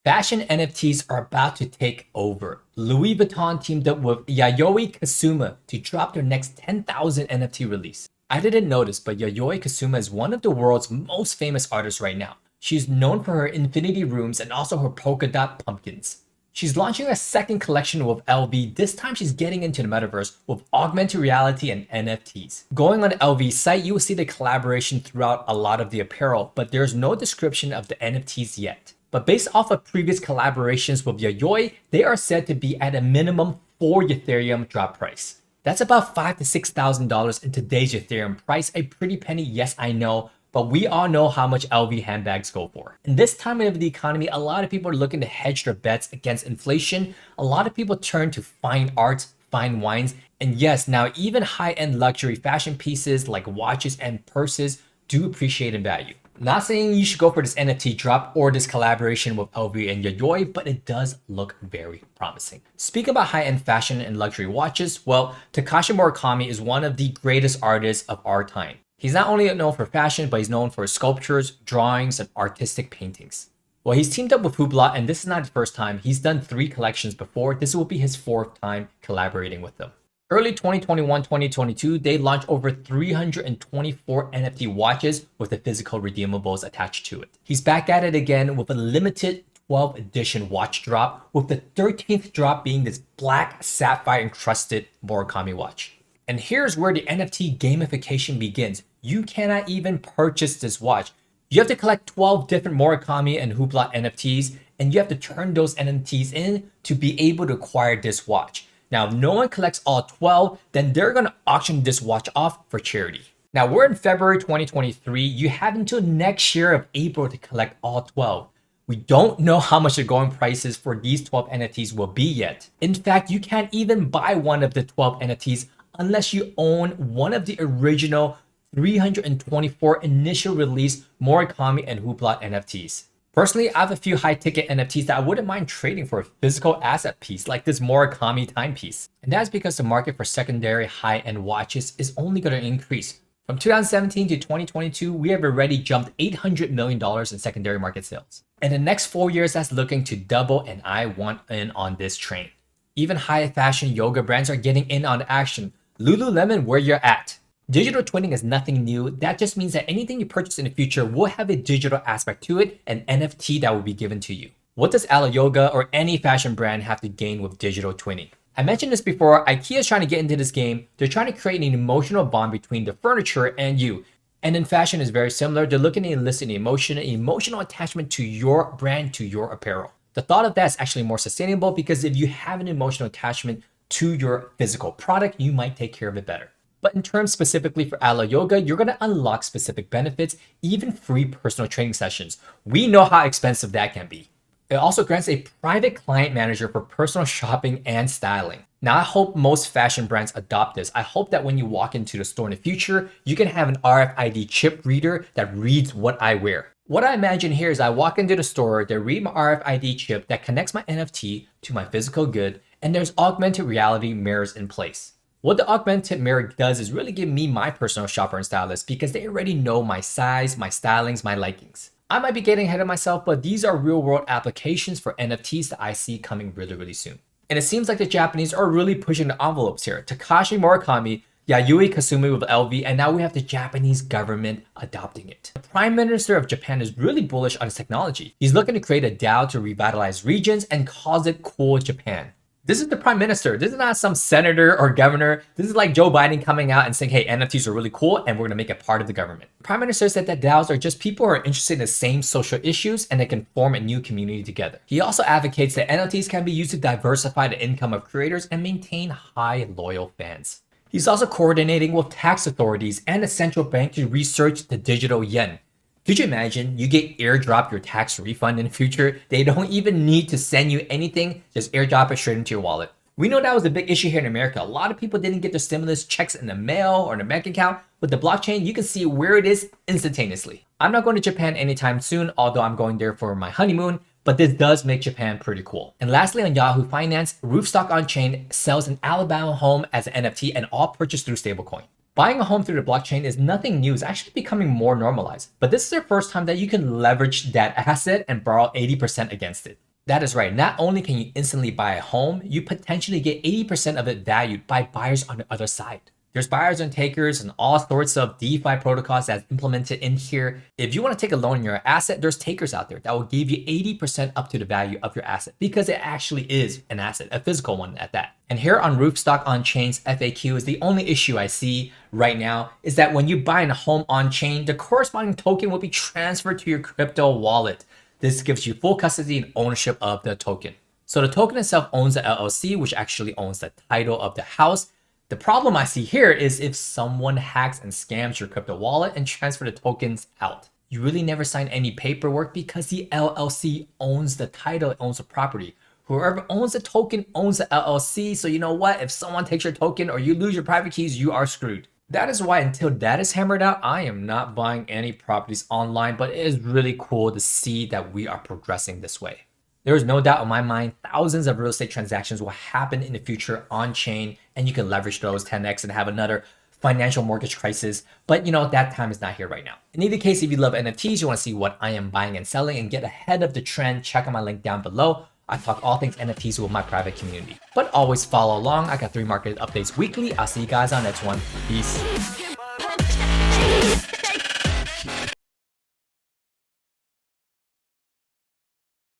Fashion NFTs are about to take over. Louis Vuitton teamed up with Yayoi Kusama to drop their next 10,000 NFT release. I didn't notice, but Yayoi Kusama is one of the world's most famous artists right now. She's known for her infinity rooms and also her polka dot pumpkins. She's launching a second collection with LV. This time she's getting into the metaverse with augmented reality and NFTs. Going on LV's site, you will see the collaboration throughout a lot of the apparel, but there's no description of the NFTs yet. But based off of previous collaborations with Yayoi, they are said to be at a minimum 4 Ethereum drop price. That's about $5,000 to $6,000 in today's Ethereum price. A pretty penny, yes, I know, but we all know how much LV handbags go for. In this time of the economy, a lot of people are looking to hedge their bets against inflation. A lot of people turn to fine arts, fine wines, and yes, now even high-end luxury fashion pieces like watches and purses do appreciate in value. Not saying you should go for this NFT drop or this collaboration with LV and Yayoi, but it does look very promising. Speaking about high-end fashion and luxury watches, well, Takashi Murakami is one of the greatest artists of our time. He's not only known for fashion, but he's known for his sculptures, drawings, and artistic paintings. Well, he's teamed up with Hublot, and this is not the first time. He's done 3 collections before. This will be his 4th time collaborating with them. Early 2021-2022, they launched over 324 NFT watches with the physical redeemables attached to it. He's back at it again with a limited 12th edition watch drop, with the 13th drop being this black sapphire encrusted Murakami watch. And here's where the NFT gamification begins. You cannot even purchase this watch. You have to collect 12 different Murakami and Hublot NFTs, and you have to turn those NFTs in to be able to acquire this watch. Now, if no one collects all 12, then they're going to auction this watch off for charity. Now, we're in February 2023. You have until next year of April to collect all 12. We don't know how much the going prices for these 12 NFTs will be yet. In fact, you can't even buy one of the 12 NFTs unless you own one of the original 324 initial release Murakami and Hublot NFTs. Personally, I have a few high-ticket NFTs that I wouldn't mind trading for a physical asset piece like this Murakami timepiece. And that's because the market for secondary high-end watches is only going to increase. From 2017 to 2022, we have already jumped $800 million in secondary market sales. In the next 4 years, that's looking to double, and I want in on this train. Even high-fashion yoga brands are getting in on the action. Lululemon, where you're at. Digital twinning is nothing new. That just means that anything you purchase in the future will have a digital aspect to it, an NFT that will be given to you. What does Alo Yoga or any fashion brand have to gain with digital twinning? I mentioned this before, IKEA is trying to get into this game. They're trying to create an emotional bond between the furniture and you. And in fashion is very similar. They're looking to elicit an emotional attachment to your brand, to your apparel. The thought of that is actually more sustainable because if you have an emotional attachment to your physical product, you might take care of it better. But in terms specifically for Alo Yoga, you're going to unlock specific benefits, even free personal training sessions. We know how expensive that can be. It also grants a private client manager for personal shopping and styling. Now, I hope most fashion brands adopt this. I hope that when you walk into the store in the future, you can have an RFID chip reader that reads what I wear. What I imagine here is I walk into the store, they read my RFID chip that connects my NFT to my physical good, and there's augmented reality mirrors in place. What the augmented mirror does is really give me my personal shopper and stylist because they already know my size, my stylings, my likings. I might be getting ahead of myself, but these are real world applications for NFTs that I see coming really soon. And it seems like the Japanese are really pushing the envelopes here. Takashi Murakami, Yayoi Kusama with LV, and now we have the Japanese government adopting it. The Prime Minister of Japan is really bullish on this technology. He's looking to create a DAO to revitalize regions and calls it Cool Japan. This is the prime minister. This is not some senator or governor. This is like Joe Biden coming out and saying, hey, NFTs are really cool and we're going to make it part of the government. The prime minister said that DAOs are just people who are interested in the same social issues and they can form a new community together. He also advocates that NFTs can be used to diversify the income of creators and maintain high loyal fans. He's also coordinating with tax authorities and the central bank to research the digital yen. Could you imagine you get airdrop your tax refund in the future? They don't even need to send you anything, just airdrop it straight into your wallet. We know that was a big issue here in America. A lot of people didn't get their stimulus checks in the mail or in a bank account. With the blockchain, you can see where it is instantaneously. I'm not going to Japan anytime soon, although I'm going there for my honeymoon, but this does make Japan pretty cool. And lastly, on Yahoo Finance, Roofstock On-Chain sells an Alabama home as an NFT and all purchased through stablecoin. Buying a home through the blockchain is nothing new. It's actually becoming more normalized. But this is the first time that you can leverage that asset and borrow 80% against it. That is right. Not only can you instantly buy a home, you potentially get 80% of it valued by buyers on the other side. There's buyers and takers and all sorts of DeFi protocols that's implemented in here. If you want to take a loan on your asset, there's takers out there that will give you 80% up to the value of your asset because it actually is an asset, a physical one at that. And here on Roofstock on Chain's FAQ is the only issue I see right now is that when you buy a home on chain, the corresponding token will be transferred to your crypto wallet. This gives you full custody and ownership of the token. So the token itself owns the LLC, which actually owns the title of the house. The problem I see here is if someone hacks and scams your crypto wallet and transfer the tokens out. You really never sign any paperwork because the LLC owns the title, it owns the property. Whoever owns the token owns the LLC. So you know what? If someone takes your token or you lose your private keys, you are screwed. That is why until that is hammered out, I am not buying any properties online, but it is really cool to see that we are progressing this way. There is no doubt in my mind, thousands of real estate transactions will happen in the future on chain, and you can leverage those 10x and have another financial mortgage crisis. But you know, that time is not here right now. In either case, if you love NFTs, you want to see what I am buying and selling and get ahead of the trend, check out my link down below. I talk all things NFTs with my private community. But always follow along. I got 3 market updates weekly. I'll see you guys on the next one. Peace.